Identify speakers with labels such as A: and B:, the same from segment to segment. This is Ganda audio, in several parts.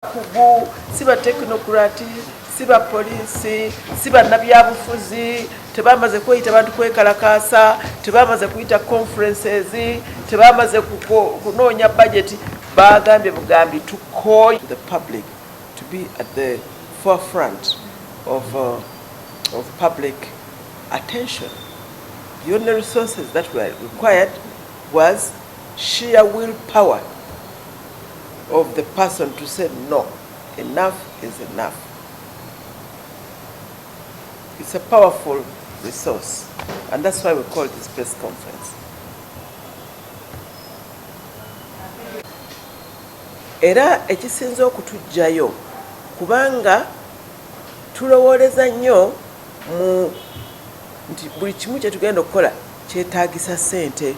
A: kugu siba technocrat siba police siba nabyabufuzi tebamaze kweyita bantu kwekalakasa tebamaze kuyita conferences tebamaze kunoonya budget bagambye bugambi to call the public to be at the forefront of public attention. The only resources that were required was sheer willpower of the person to say no, enough is enough. It's a powerful resource, and that's why we call this press conference. Era ekisinza okutujjayo kubanga tulowooleza nnyo mu nti buli kimu kye tugenda okukola kyetaagisa ssente.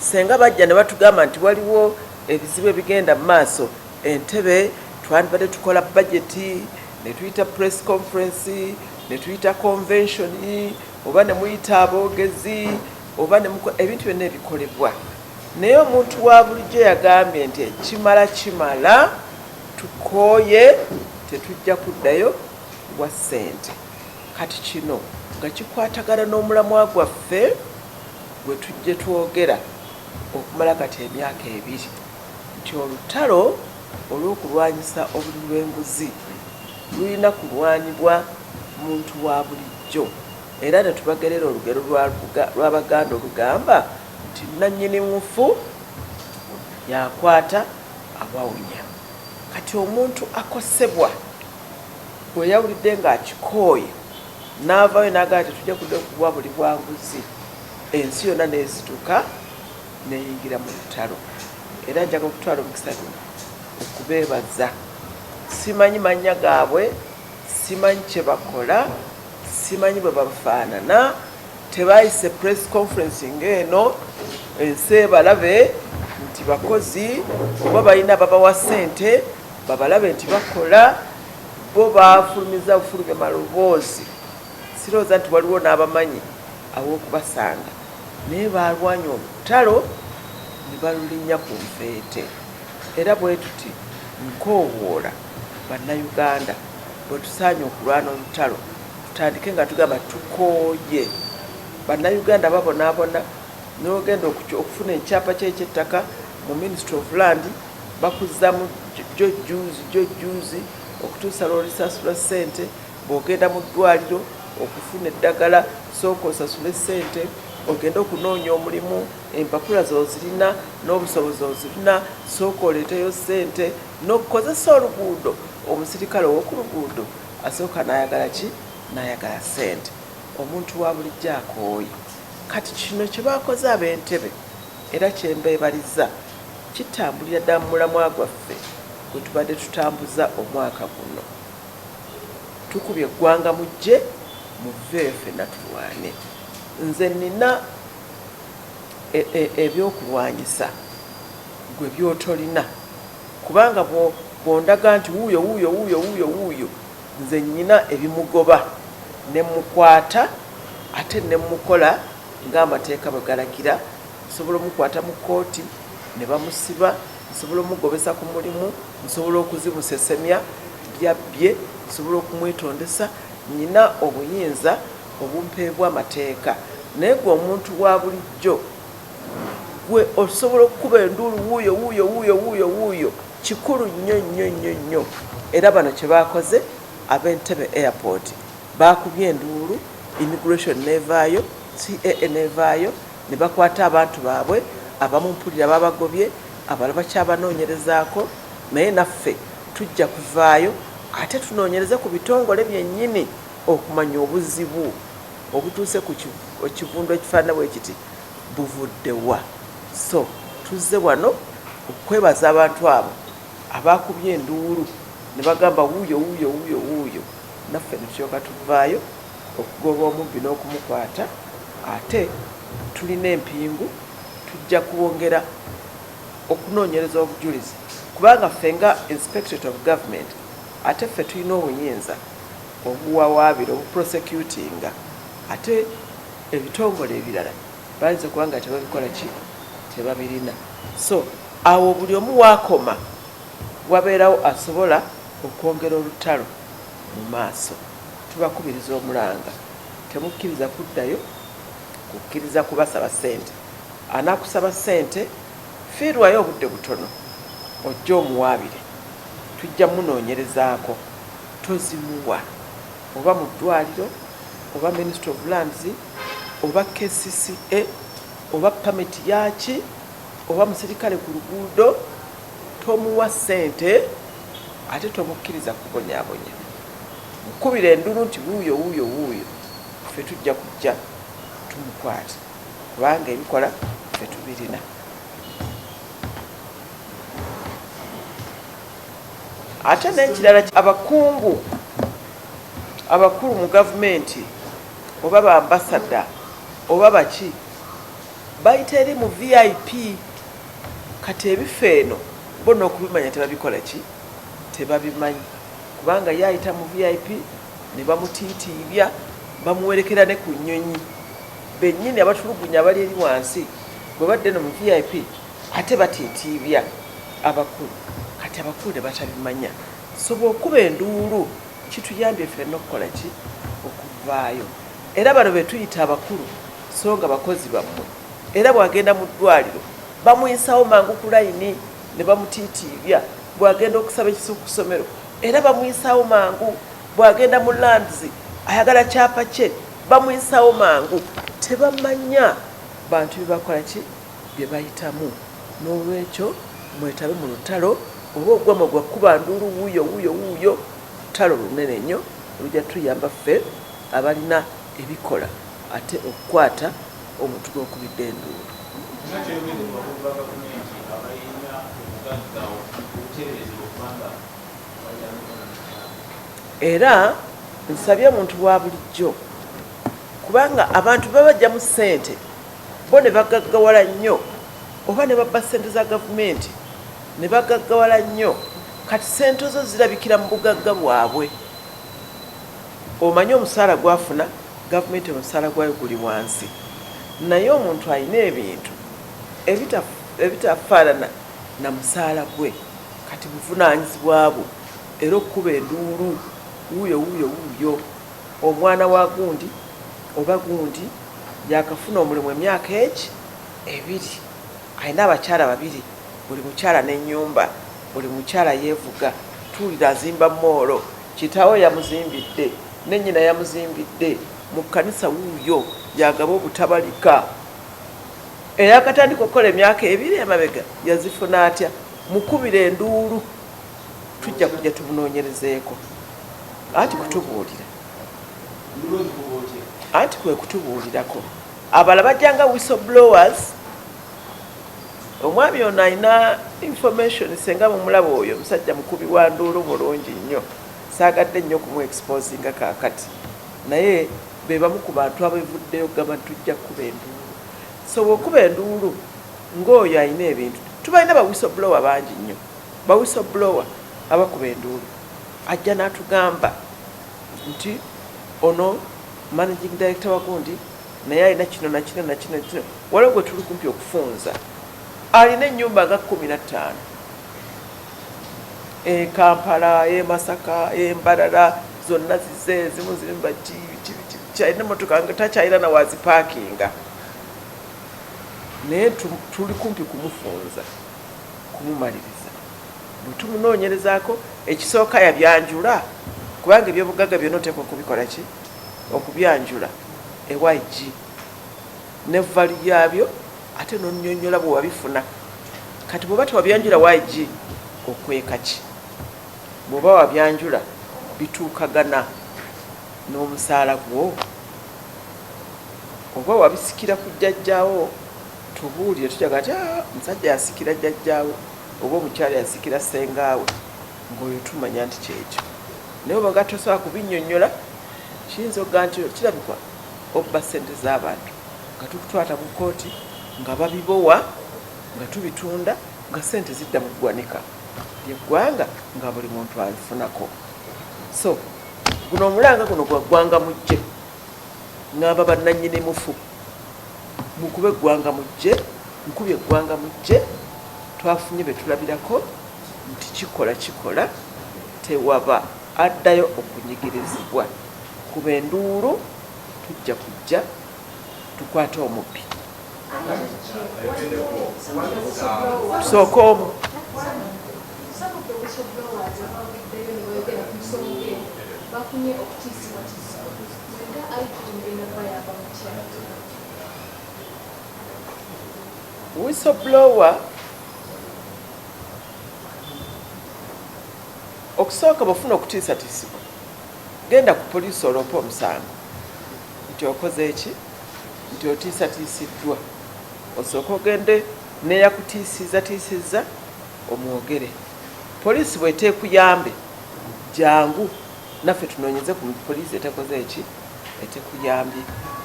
A: Senga bajja ne batugamba nti waliwo ebizibu ebigenda mu maaso, entebe twandibadde tukola budgeti ne tuyita press conference ne tuyita convention oba ne muyita aboogezi oba ebintu byonna ebikolebwa. Naye omuntu wa bulijjo yagambye nti ekimala kimala tukooye tetujja kuddayo wa ssente. Kati kino nga kikwatagana n'omulamwa gwaffe gwe tujje twogera okumala kati emyaka 2 nti olutalo olw'okulwanyisa obulimi bw'enguzi lulina kulwanibwa muntu wa bulijjo. Era ne tubagerera olugero lw'Abaganda olugamba nti nannyini mufu yakwata abawunya. Kati omuntu akosebwa bwe yawulidde ng'akikooye n'avaayo n'agamba tetujja kudda okuwa buli bwa nguzi, ensi yonna n'esituka n'eyingira mu lutalo. Era njaga okutwala omukisa guno okubeebaza. Simanyi mannya gaabwe, simanyi kye bakola, simanyi bwe bafaanana. Tebaayise press conference ng'eno ensi ebalabe nti bakozi oba balina babawa ssente babalabe nti bakola. Bo baafulumiza bufulumya maloboozi. Sirowooza nti waliwo n'abamanyi aw'okubasanga, naye baalwanya olutalo ne balulinnya ku nfeete. Era bwe tuti nkoowoola bannayuganda bwe tusaanye okulwana olutalo tutandike nga tugamba tukooye. Bannayuganda babonaabona n'ogenda okufuna ekyapa ky'eky'ettaka mu Ministry of Land bakuzzamu jojjuuzi okutuusa lw'olisasula ssente. Bw'ogenda mu ddwaliro okufuna eddagala sooka osasule ssente. Ogenda okunoonya omulimu empapula z'ozirina n'obusobozi ozirina sooka oleeteyo ssente. N'okukozesa oluguudo omusirikale ow'oku luguudo asooka n'ayagala ki? N'ayagala ssente. Omuntu wa bulijjo akooye. Kati kino kye baakoze ab'Entebbe era kye mbeebaliza kitambulira ddala mu mulamwa gwaffe gwe tubadde tutambuza omwaka guno. Tukubye eggwanga mujje muveeyo ffenna tulwane. Nze nina ebyokulwanyisa gwe by'otolina kubanga bw'ondaga nti wuuyo nze nnyina ebimugoba ne mukwata ate ne mukola ng'amateeka bwe galagira. Nsobola omukwata mu kkooti ne bamusiba, nsobola omugobesa ku mulimu, nsobola okuzimusesemya byabbye, nsobola okumwetondesa. Nnyina obuyinza obumpeebwa amateeka. Naye gwe omuntu wa bulijjo gwe osobola okukuba enduulu wuuyo kikulu nnyo. Era bano kye baakoze ab'Entebbe airport baakubye enduulu, immigration nevaayo, CAA nevaayo ne bakwata abantu baabwe. Abamu mpulira babagobye, abalala bakyabanoonyerezaako. Naye naffe tujja kuvaayo ate tunoonyereze ku bitongole byennyini okumanya obuzibu obutuuse ku kivundo ekifaanana bwe kiti buvuddewa. So tuzze wano okwebaza abantu abo abaakubye enduulu ne bagamba wuuyo. Naffe nekyoka tuvaayo okugoba omubbi n'okumukwata. Ate tulina empingu, tujja kwongera okunoonyereza obujulizi kubanga ffe nga Inspectorate of Government ate ffe tulina obuyinza obuwawaabira obuprosecutinga. Ate ebitongole ebirala bayinza okuba nga tebabikola ki? Tebabirina. So awo buli omu waakoma wabeerawo asobola okwongera olutalo mu maaso. Tubakubiriza omulanga, temukkiriza kuddayo kukkiriza kubasaba ssente. Anaakusaba ssente fiirwayo obudde butono ojja omuwaabire, tujja munoonyerezaako, tozimuwa oba mu ddwaliro oba Ministry of Lands oba KCCA oba pamiti yaki oba musirikale ku luguudo, tomuwa ssente ate tomukkiriza kubonyaabonya. Mukubira endulu nti wuuyo wuuyo wuuyo, ffe tujja kujja tumukwate kubanga ebikola ffe tubirina. Ate n'ekirala abakungu abakulu mu gavumenti oba ba ambasada oba baki bayita eri mu VIP. Kati ebifo eno bona okubimanya tebabikola ki, tebabimanyi kubanga yayita mu VIP ne bamutiitiibya, bamuwerekera ne ku nnyonyi. Bennyini abatulugunya abali eri wansi bwe badde no mu VIP ate batiitiibya abakulu. Kati abakulu ne batabimanya, so bw'okuba enduulu kituyambye ffenna okukola ki, okuvaayo. Era bano be tuyita abakulu so nga bakozi bammwe. Era bw'agenda mu ddwaliro bamuyisaawo mangu ku layini ne bamutiitiibya. Bw'agenda okusaba ekiso ku ssomero era bamuyisaawo mangu. Bw'agenda mu Lands ayagala kyapa kye bamuyisaawo mangu. Tebamanya bantu bye bakola ki, bye bayitamu. N'olwekyo mwetabe mu lutalo oba ogwama gwa kuba nduulu wuuyo wuuyo wuuyo, lutalo lunene nnyo olujja tuyamba ffe abalina ebikola ate okukwata omuntu gw'okubidde enduulu. Era nsabye omuntu wa bulijjo kubanga abantu babajja mu ssente bo ne bagaggawala nnyo oba ne babba ssente za gavumenti ne bagaggawala nnyo. Kati ssente zo zirabikira mu bugagga bwabwe. Omanyi omusaala gwafuna gavumenti, omusaala gwayo guli wansi, naye omuntu alina ebintu ebitafaanana na musaala gwe. Kati buvunaanyizibwa bwo era okukuba enduulu wuuyo wuuyo wuuyo. Omwana wa gundi oba gundi yakafuna omulimu emyaka ebiri, alina abakyala babiri, buli mukyala n'ennyumba, buli mukyala yeevuga. Tuwulira azimba moolo, kitaawe yamuzimbidde ne nnyina yamuzimbidde, mu kkanisa wuuyo yagaba obutabalika. Eyakatandika okukola emyaka ebiri emabega yazifuna atya? Mukubira enduulu, tujja kujja tumunoonyerezeeko. Anti kutubuulira, anti kwe kutubuulirako. Abala bajjanga whistleblowers. Omwami ono alina information senga mumulaba oyo musajja mukubi wa nduulu mulungi nnyo. Saagadde nnyo kumu exposinga kaakati, naye be bamu ku bantu abevuddeyo gamba tujja kuba enduulu. So bw'okuba enduulu ng'oyo alina ebintu. Tubalina ba whistleblower bangi nnyo, ba whistleblower abakuba enduulu. Ajja n'atugamba nti ono managing director wa gundi naye alina kino na kino na kino na kino. Waliwo gwe tuli kumpi okufunza alina ennyumba nga 15, Kampala, Masaka, Mbarara, zonna zize, ezimu ziri mu baki, alina emmotoka nga takyalina na wazipaakinga. Naye tuli kumpi kumufunza, kumumaliriza. Bwe tumunoonyerezaako ekisooka yabyanjula kubanga ebyobugagga byonna oteekwa okubikola ki, okubyanjula IGG ne vvalu yabyo ate n'onnyonnyola bwe wabifuna. Kati bw'oba tewabyanjula IGG okweka ki? Bw'oba wabyanjula bituukagana n'omusaala gwo. Oba wabisikira ku jjajjaawo tubuulire, tujaga ati omusajja yasikira jjajjaawe oba omukyala yasikira ssengaawe, ng'oyo tumanya nti kyekyo. Naye oba tosobola kubinnyonnyola, kiyinza okuga nti kirabikwa obba ssente z'abantu nga tukutwata mu kkooti nga babibowa nga tubitunda nga ssente zidda mu ggwanika ly'eggwanga nga buli muntu alifunako. So guno omulanga guno gwa ggwanga mujje, ngamba bannannyini mufu mukube eggwanga mujje, nkubye eggwanga mujje, twafunye be tulabirako nti kikola tewaba addayo okunyigirizibwa. Kuba enduulu tujja kujja tukwate omubbi. Tusooka omu. Whistleblower okusooka bafuna okutiisatiisibwa, genda ku poliisi oloopa omusango nti okoze eki, nti otiisatiisiddwa. Osooka ogende n'eyakutiisizza omwogere. Poliisi bw'eteekuyambe jangu naffe tunoonyeze ku poliisi etekoze eki, etekuyambye.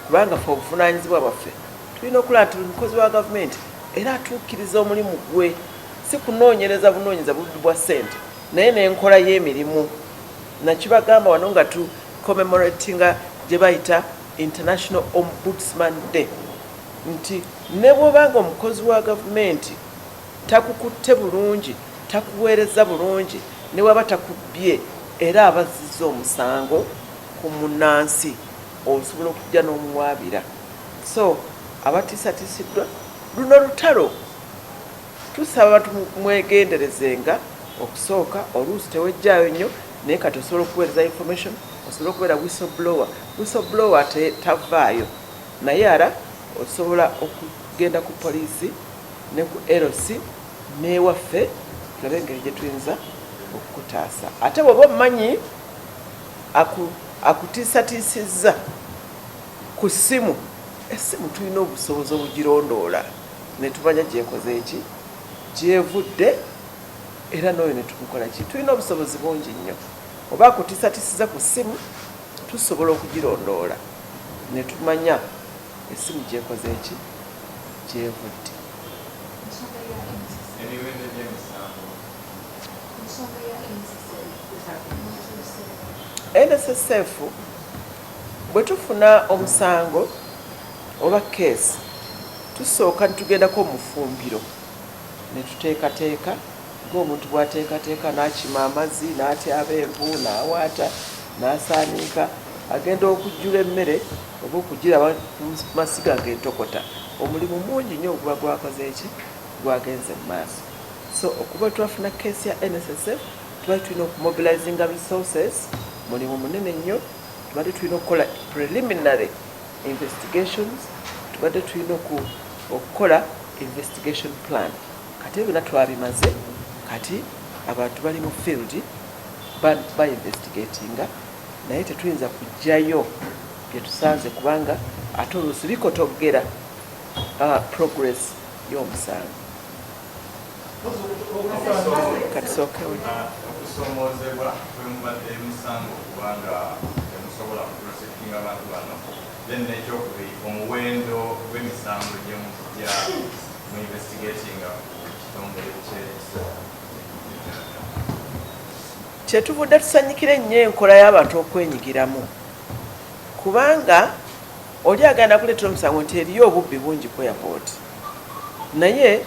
A: Kubanga ffe obuvunaanyizibwa bwaffe tulina okulaba nti omukozi wa gavumenti era atuukiriza omulimu gwe, si kunoonyereza bunoonyeza buddu bwa ssente naye n'enkola y'emirimu. Nakibagamba wano nga tu commemoratinga gye bayita International Ombudsman Day nti ne bw'obanga omukozi wa gavumenti takukutte bulungi, takuweereza bulungi, ne waba takubbye era abazizza omusango ku munnansi, osobola okujja n'omuwaabira. So abatiisatiisiddwa luno lutalo tusaba mwegenderezenga. Okusooka oluusi tewejjaayo nnyo naye kati osobola okuweereza information, osobola okubeera whistleblower tavaayo naye ara osobola okugenda ku poliisi ne ku LC n'ewaffe tulabe engeri gye tuyinza okukutaasa. Ate bw'oba omumanyi akutiisatiisizza ku ssimu, essimu tulina obusobozi obugirondoola ne tumanya gyekoze eki, gyevudde era n'oyo ne tumukola ki. Tulina obusobozi bungi nnyo. Oba akutiisatiisiza ku ssimu tusobola okugirondoola ne tumanya essimu gyekoze eki, gyevudde. NSSF bwe tufuna omusango oba keesi tusooka nitugendako mufumbiro ne tuteekateeka ng'omuntu bw'ateekateeka n'akima amazzi n'atyaba envu n'awaata n'asaaniika agenda okujjula emmere oba okugiraba ku masiga g'entokota. Omulimu mungi nnyo oguba gwakoze eki, gwagenze mu maaso. So okuba twafuna keesi ya NSSF tuba tulina okumobilizinga resources, mulimu munene nnyo. Tubadde tulina okukola preliminary investigations, tubadde tulina okukola investigation plan. Kati ebyo twabimazze, kati abantu bali mu field ba investigatinga naye tetuyinza kujjayo bye tusanze kubanga ate oluusi bikotogera progress y'omusango. Kati sookewo
B: okusomoozebwa kwemubadde emusango kubanga temusobola kuprosekinga abantu bano, then nekyokubiri omuwendo gw'emisango gye mujja mu investigatinga ku kitongole
A: kyetuvudde tusanyikira ennyo enkola y'abantu okwenyigiramu kubanga oli agenda kuleetera omusango nti eriyo obubbi bungi ku airport naye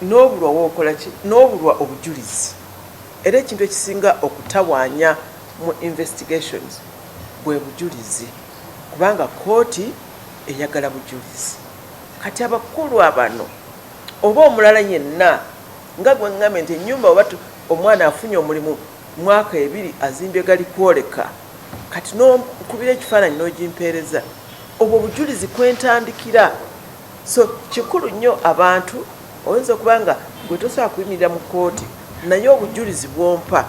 A: n'obulwa wookola ki n'obulwa obujulizi era ekintu ekisinga okutawaanya mu investigations bwe bujulizi kubanga kooti eyagala bujulizi. Kati abakulu abano oba omulala yenna nga gwe ngambye nti ennyumba oba omwana afunye omulimu mwaka 2 azimbye gali kwoleka kati n'okubira ekifaananyi n'ogimpeereza obwo obujulizi kwentandikira. So kikulu nnyo abantu oyinza okubanga gwe tosobola kuyimirira mu kooti naye obujulizi bwompa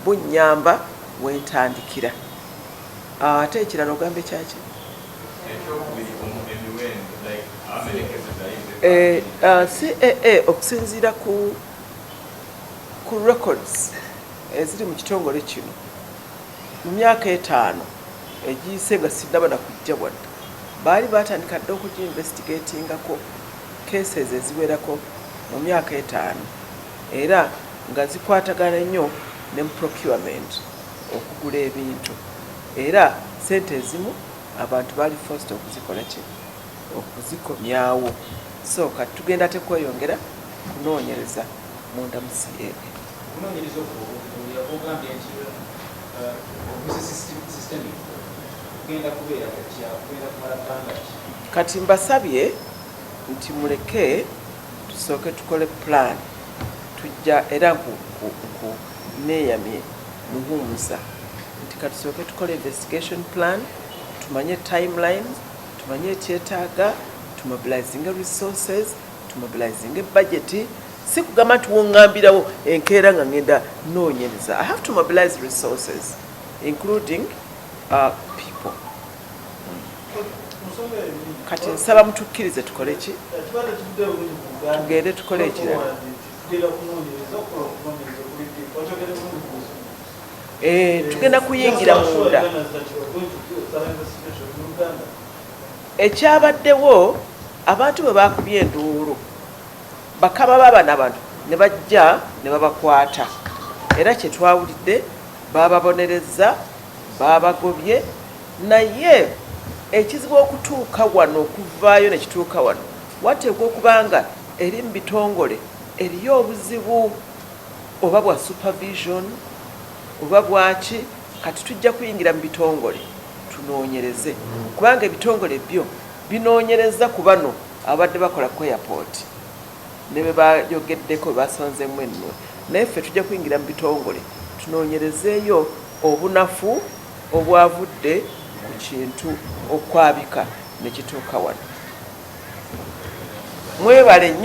A: bunnyamba wentandikira. Ate ekirala ogamba ekyaki CAA okusinziira ku records eziri mu kitongole kino mu myaka 5 egiyise nga sinnaba na kujja wadde baali batandika dde okuginvestigatingako cases eziwerako mu myaka 5 era nga zikwatagana nnyo ne mu procurement okugula ebintu era sente ezimu abantu baali forced okuzikola ki okuzikomyawo. So kati tugenda te kweyongera kunoonyereza munda mu CA.
C: Okunoonyereza okugambye nti systemic kugenda kubeera katya kugenda kumala bbanga ki?
A: Kati mbasabye nti muleke tusooke tukole plan tujja era neeyamye muhumuza nti katusooke tukole investigation plan tumanye timelines tumanye ekyetaaga tumobilizinga resources tumobilizinga budget si kugamba nti woŋŋambirawo enkeera nga ŋŋenda noonyereza. I have to mobilize resources including people. Kati nsaba mutukkirize tukole ki? Tugende tukole ekirala. Tugenda kuyingira munda. Ekyabaddewo abantu bwe baakubye enduulu bakama baabana abantu ne bajja ne babakwata era kye twawulidde baababonereza baabagobye naye ekizibu okutuuka wano okuvaayo ne kituuka wano wateekwa okubanga eri mu bitongole eriyo obuzibu oba bwa supervision oba bwaki kati tujja kuyingira mu bitongole tunoonyereze kubanga ebitongole byo binoonyereza ku bano abadde bakola ku airport ne be bayogeddeko be basonzemu enno naye ffe tujja kuyingira mu bitongole tunoonyerezeeyo obunafu obwavudde ku kintu okwabika ne kituuka wano. Mwebale nnyo.